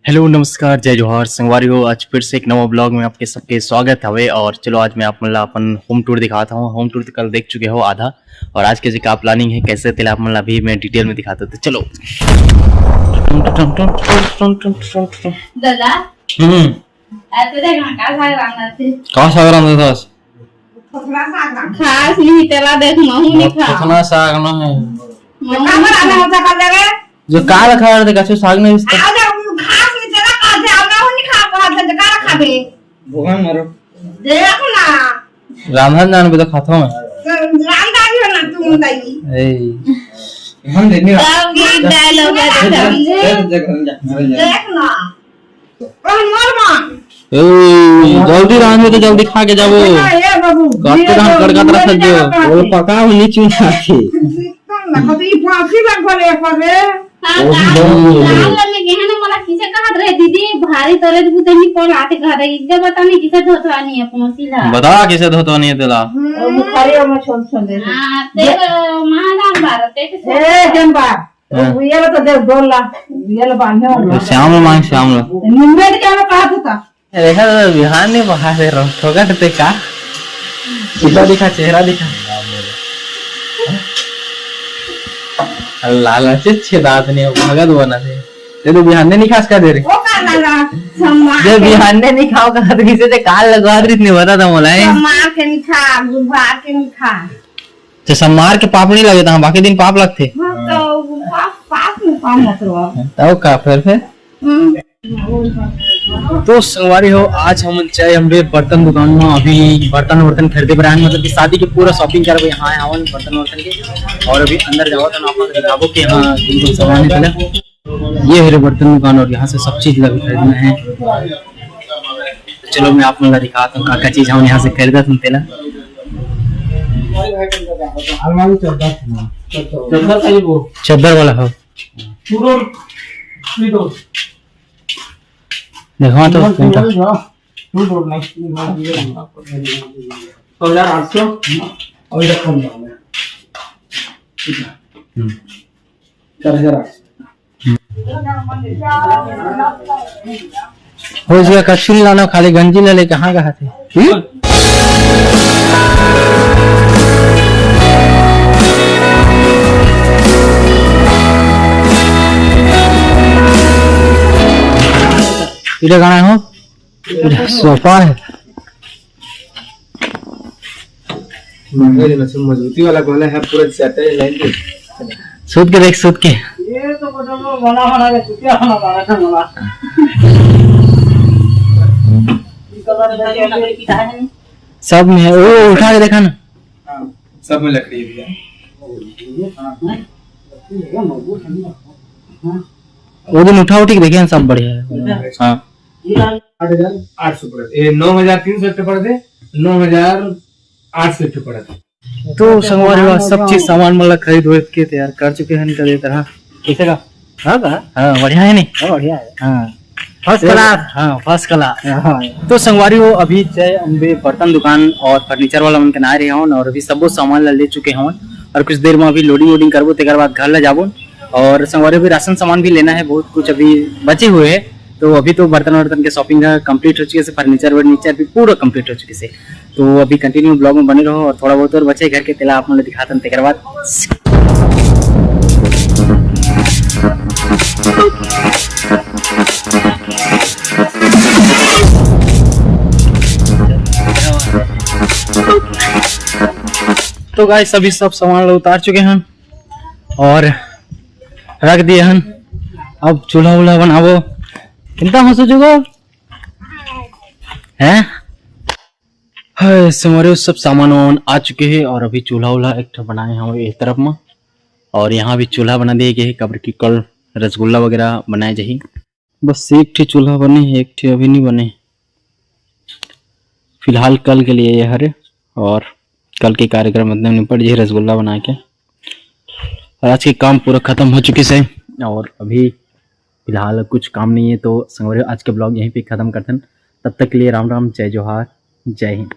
Hello नमस्कार जय जोहार संगवारी हो। आज फिर से एक नवा ब्लॉग में आपके सबके स्वागत हवे। और चलो आज मैं आप मतलब अपन होम टूर दिखाता हूँ। होम टूर तो कल देख चुके हो आधा, और आज के जो का प्लानिंग है कैसे तेल आप मतलब अभी मैं डिटेल में दिखाता हूँ। तो चलो दादा आता देख ना का साग रांगणार ते का साग रांधत हस? खास नहीं तेरा देख महू नहीं खा कितना साग ना है का बनाना होता का दे जो का रखा है देखा साग नहीं इसका आ जा खास नहीं तेरा का दे आना हो नहीं खा का दे का रखा बे भगवान मारो देख ना रामधन जान भी तो खाता हूं रामदारी हो ना तुम दाई ए हम देने ये डायलॉग है देख ना और मरवा जल्दी रांध में तो जल्दी खा के जाओ। ए बाबू काटते राम कड़का तरह से जो वो पका हो नीचे आती ना कभी फांसी लग पड़े पड़े में गहना मला किसे कहत रहे दीदी भारी तोरे बुते नहीं कोन आते कह रही जब बता नहीं किसे धोतवा नहीं अपन सिला बता किसे धोतो नहीं तेला बुखारी में छोड़ छोड़ दे हां ते महादान भारत ते ए जंबा ये तो दे डोला ये बांधे हो श्याम मांग श्याम निम्बे क्या कहत होता देखा बिहान नहीं बहा दे रहो ठोकते का सीधा दिखा चेहरा दिखा लालच छेदात नहीं भगत बना थे ते तो बिहान नहीं खास का दे रे ओ का लगा सम्मा जे बिहान नहीं खाओ का तो किसे ते काल लगवा रही नहीं बता था मोला सम्मा के नहीं खा बुधवार के नहीं खा तो सम्मार के पाप नहीं लगे था बाकी दिन पाप लगते तो पाप में काम मत रहो तब का फिर तो संगवारी हो आज हम चाहे हमरे बर्तन दुकान में अभी बर्तन खरीदे पर आए मतलब कि शादी के पूरा शॉपिंग कर यहाँ आवन बर्तन के। और अभी अंदर जाओ तो आपको दिखाबो कि यहाँ जिनको सामान निकले ये है बर्तन दुकान और यहाँ से सब चीज लगे खरीदना है। तो चलो मैं आप मतलब दिखाता हूँ क्या चीज हम यहाँ से खरीदा तुम तेला चद्दर वाला हो देखो तो 800 और इधर कम हो जाएगा कच्छी लाना खाली गंजी ले कहाँ कहा थे इधर गाना हो इधर सोफा है मजबूती वाला गोला है पूरा सेट है लाइन के सूद के देख सूद के ये तो बना बना के क्या बना था मला सब में है वो उठा के देखा ना। हां सब में लकड़ी है वो दिन उठा उठी के देखे सब बढ़िया है। हाँ 8,800 पड़े ये 9,300 पड़े 9,800 पड़े। तो संगवारी हुआ सब चीज सामान मतलब खरीद वरीद के तैयार कर चुके हैं इनका दे तरह कैसे का हाँ बढ़िया है नहीं बढ़िया है हाँ फर्स्ट क्लास हाँ फर्स्ट क्लास। तो संगवारी हो अभी चाहे अम्बे बर्तन दुकान और फर्नीचर वाला उनके ना रहे हों और अभी सब सामान ले चुके हों और कुछ देर में अभी लोडिंग करबो तेकर बाद घर ले जाबो। और संगवारी भी राशन सामान भी लेना है बहुत कुछ अभी बचे हुए है। तो अभी तो बर्तन के शॉपिंग कंप्लीट हो चुके से फर्नीचर भी पूरा कंप्लीट हो चुके से। तो अभी कंटिन्यू ब्लॉग में बने रहो और थोड़ा बहुत और बचे घर के तेला आप मतलब दिखाते हैं तेकर बाद तो गाइस सभी सब सामान उतार चुके हैं और रख दिए हैं। अब चूल्हा वूल्हा बनावो कितना हो सोचोगे हैं हमारे सब सामान आ चुके हैं और अभी चूल्हा वूल्हा एक बनाए हैं एक तरफ में और यहाँ भी चूल्हा बना दिए गए कब्र की कल रसगुल्ला वगैरह बनाए जाए। बस एक ठी चूल्हा बने एक ठी अभी नहीं बने फिलहाल कल के लिए ये हरे और कल के कार्यक्रम मतलब निपट जाए रसगुल्ला बना के। और आज के काम पूरा खत्म हो चुके से और अभी फिलहाल कुछ काम नहीं है। तो संगवारी आज के ब्लॉग यहीं पे खत्म करते हैं। तब तक के लिए राम राम जय जोहार जय हिंद।